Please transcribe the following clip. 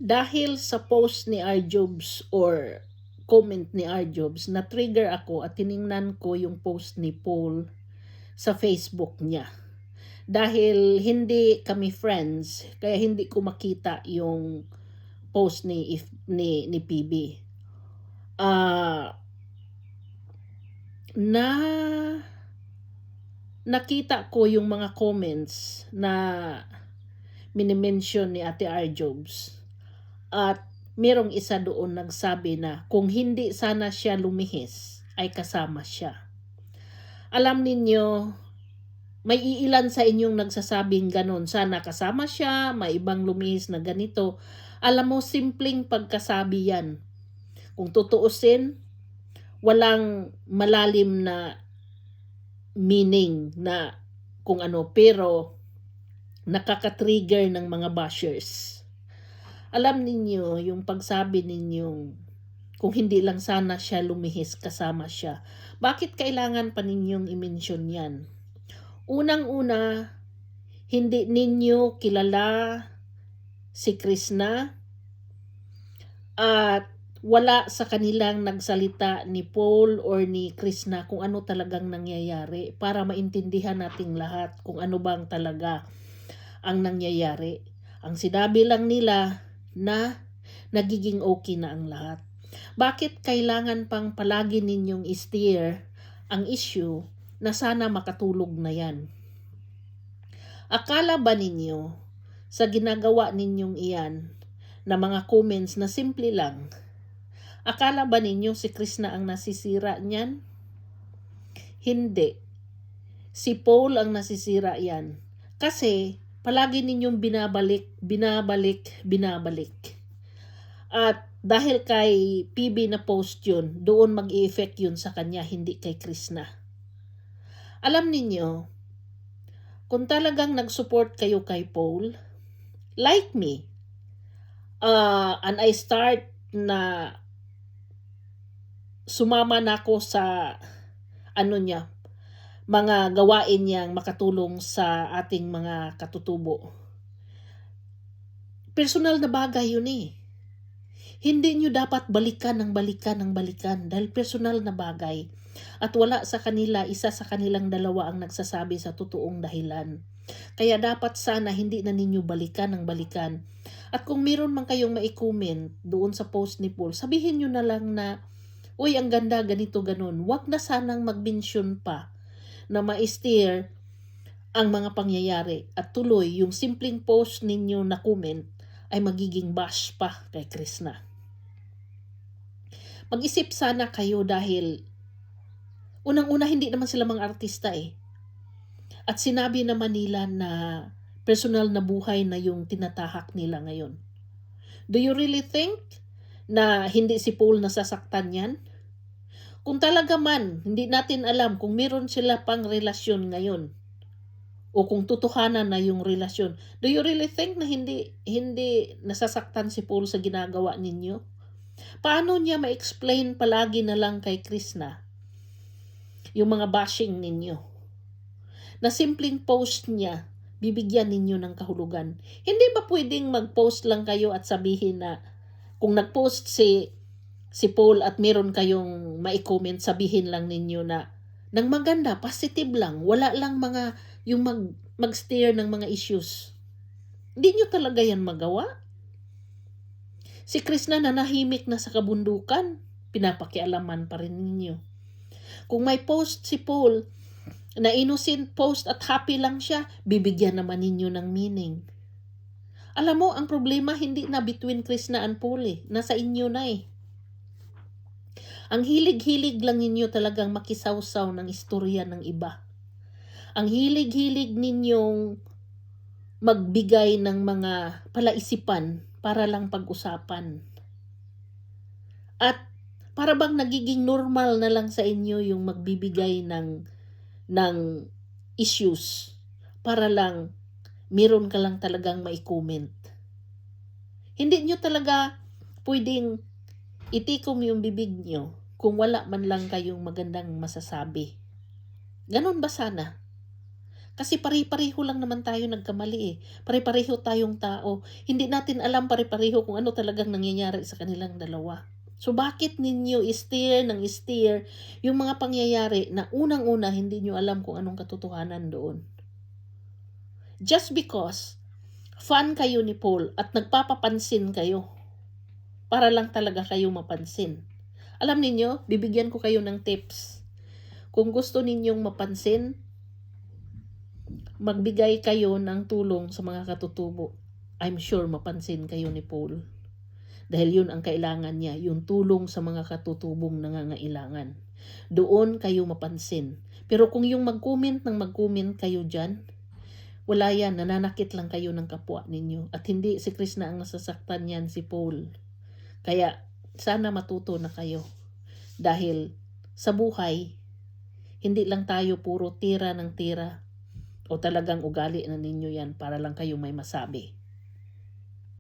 Dahil sa post ni Arjobs or comment ni Arjobs, na-trigger ako at tiningnan ko yung post ni Paul sa Facebook niya. Dahil hindi kami friends, kaya hindi ko makita yung post ni PB. Na nakita ko yung mga comments na minimension ni Ate Arjobs. At merong isa doon nagsabi na kung hindi sana siya lumihis, ay kasama siya. Alam ninyo, may iilan sa inyong nagsasabing ganon, sana kasama siya, may ibang lumihis na ganito. Alam mo, simpleng pagkasabi yan. Kung tutuusin, walang malalim na meaning na kung ano, pero nakaka-trigger ng mga bashers. Alam ninyo, yung pagsabi ninyong kung hindi lang sana siya lumihis, kasama siya. Bakit kailangan pa ninyong i-mention yan? Unang-una, hindi ninyo kilala si Krishna at wala sa kanilang nagsalita ni Paul or ni Krishna kung ano talagang nangyayari para maintindihan nating lahat kung ano bang talaga ang nangyayari. Ang sinabi lang nila na nagiging okay na ang lahat. Bakit kailangan pang palagi ninyong i-steer ang issue na sana makatulog na yan? Akala ba ninyo sa ginagawa ninyong iyan na mga comments na simple lang, akala ba ninyo si Krishna ang nasisira niyan? Hindi. Si Paul ang nasisira yan. Kasi palagi ninyong binabalik. At dahil kay PB na post yun, doon mag-i-effect yun sa kanya, hindi kay Krishna. Alam ninyo, kung talagang nag-support kayo kay Paul, like me, and I start na sumama na ako sa mga gawain niyang makatulong sa ating mga katutubo. Personal na bagay yun eh. Hindi nyo dapat balikan dahil personal na bagay. At wala sa kanila, isa sa kanilang dalawa ang nagsasabi sa totoong dahilan. Kaya dapat sana hindi na ninyo balikan. At kung meron man kayong mai-comment doon sa post ni Paul, sabihin nyo na lang na, uy, ang ganda, ganito, ganon. Huwag na sanang mag-mention pa na ma-steer ang mga pangyayari. At tuloy, yung simpleng post ninyo na comment ay magiging bash pa kay Krishna. Mag-isip sana kayo dahil unang-una hindi naman sila mga artista eh. At sinabi naman nila na personal na buhay na yung tinatahak nila ngayon. Do you really think na hindi si Paul nasasaktan yan? Kung talaga man, hindi natin alam kung meron sila pang relasyon ngayon o kung tutuhanan na yung relasyon. Do you really think na hindi nasasaktan si Paul sa ginagawa ninyo? Paano niya ma-explain palagi na lang kay Krishna yung mga bashing ninyo? Na simpleng post niya, bibigyan ninyo ng kahulugan. Hindi ba pwedeng mag-post lang kayo at sabihin na kung nag-post si Paul at meron kayong mai-comment, sabihin lang ninyo na ng maganda, positive lang, wala lang mga yung mag-steer ng mga issues. Hindi nyo talaga yan magawa. Si Krishna nanahimik na sa kabundukan, pinapakialaman pa rin ninyo. Kung may post si Paul na innocent post at happy lang siya, bibigyan naman ninyo ng meaning. Alam mo, ang problema hindi na between Krishna and Paul eh. Nasa inyo na eh. Ang hilig-hilig lang ninyo talagang makisawsaw ng istorya ng iba. Ang hilig-hilig ninyong magbigay ng mga palaisipan para lang pag-usapan. At para bang nagiging normal na lang sa inyo yung magbibigay ng issues para lang meron ka lang talagang mai-comment. Hindi nyo talaga pwedeng itikom yung bibig nyo kung wala man lang kayong magandang masasabi. Ganon ba sana? Kasi pare-pareho lang naman tayo nagkamali eh. Pare-pareho tayong tao. Hindi natin alam pare-pareho kung ano talagang nangyayari sa kanilang dalawa. So bakit ninyo steer ng steer yung mga pangyayari na unang-una hindi nyo alam kung anong katotohanan doon? Just because fan kayo ni Paul at nagpapapansin kayo para lang talaga kayo mapansin. Alam ninyo, bibigyan ko kayo ng tips. Kung gusto ninyong mapansin, magbigay kayo ng tulong sa mga katutubo. I'm sure mapansin kayo ni Paul. Dahil yun ang kailangan niya, yung tulong sa mga katutubong nangangailangan. Doon kayo mapansin. Pero kung yung mag-comment kayo dyan, wala yan, nananakit lang kayo ng kapwa ninyo. At hindi si Krishna ang nasasaktan yan, si Paul. Kaya sana matuto na kayo. Dahil sa buhay, hindi lang tayo puro tira ng tira o talagang ugali na ninyo yan para lang kayo may masabi.